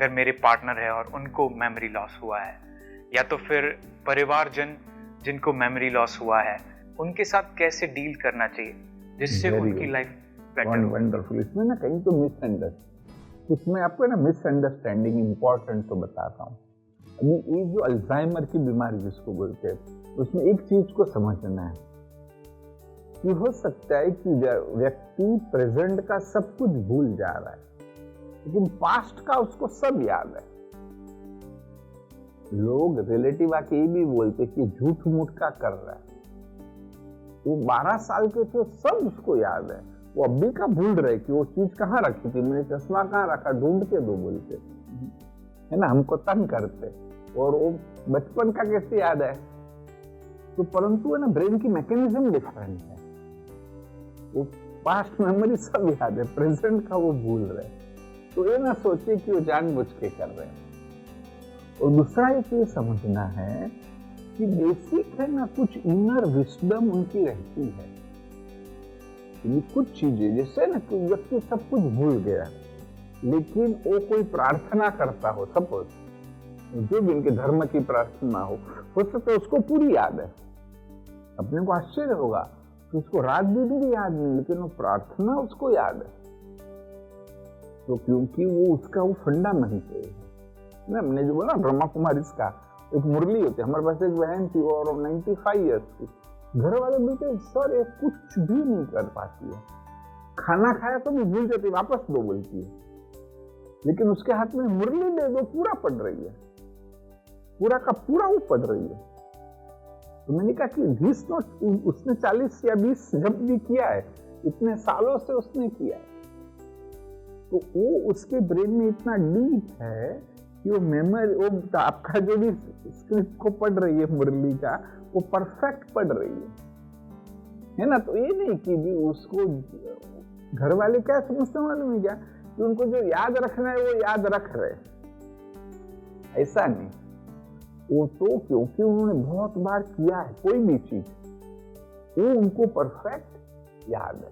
अगर मेरे पार्टनर है और उनको मेमोरी लॉस हुआ है, या तो फिर परिवारजन जिनको मेमोरी लॉस हुआ है, उनके साथ कैसे डील करना चाहिए जिससे उनकी लाइफ बेटर हो। वंडरफुल। इसमें ना कहीं तो इसमें आपको ना मिसअंडरस्टैंडिंग इम्पोर्टेंट तो बताता हूँ। अभी ये जो अल्जाइमर की बीमारी जिसको बोलते हैं, उसमें एक चीज को समझना है कि हो सकता है कि व्यक्ति प्रेजेंट का सब कुछ भूल जा रहा है, लेकिन पास्ट का उसको सब याद है। लोग रिलेटिव आके ये भी बोलते कि झूठ मूठ का कर रहा है। वो 12 साल के थे, सब उसको याद है। वो अभी का भूल रहे कि वो चीज कहाँ रखी थी, मैंने चश्मा कहाँ रखा, ढूंढ के दो बोलते है ना, हमको तंग करते। और वो बचपन का कैसे याद है, तो परंतु है ना ब्रेन की मैकेनिज्म डिफरेंट है। वो पास्ट मेमोरी सब याद है, प्रेजेंट का वो भूल रहे। तो ये ना सोचे कि वो जानबूझ के कर रहे हैं। और दूसरा एक ये समझना है कि बेसिक है ना कुछ इनर विस्डम उनकी रहती है। कुछ चीजें जैसे ना कोई व्यक्ति सब कुछ भूल गया, लेकिन वो कोई प्रार्थना करता हो, सपोज जो भी उनके धर्म की प्रार्थना हो सकता है उसको पूरी याद है। अपने को आश्चर्य होगा कि उसको रात दिन भी याद नहीं, लेकिन वो प्रार्थना उसको याद है। तो क्योंकि वो उसका वो फंडामेंट है। मैंने जो बोला ब्रह्मा कुमारी का एक मुरली होती है, हमारे पास एक बहन थी और 95 ईयर्स की। घर वाले बोलते सर ये कुछ भी नहीं कर पाती है, खाना खाया तो भी भूल जाती, वापस दो बोलती है, लेकिन उसके हाथ में मुरली दे दो पूरा पढ़ रही है, पूरा का पूरा वो पढ़ रही है। तो मैंने कहा कि दिस नॉट, उसने 40 या 20 जब भी किया है, इतने सालों से उसने किया है, तो वो उसके ब्रेन में इतना डीप है कि वो मेमोरी, वो आपका जो भी स्क्रिप्ट को पढ़ रही है मुरली का, वो परफेक्ट पढ़ रही है ना। तो ये नहीं कि भी उसको घर वाले क्या समझते मालूम है क्या, कि उनको जो याद रखना है वो याद रख रहे, ऐसा नहीं। वो तो क्योंकि उन्होंने बहुत बार किया है कोई भी चीज, वो उनको परफेक्ट याद है।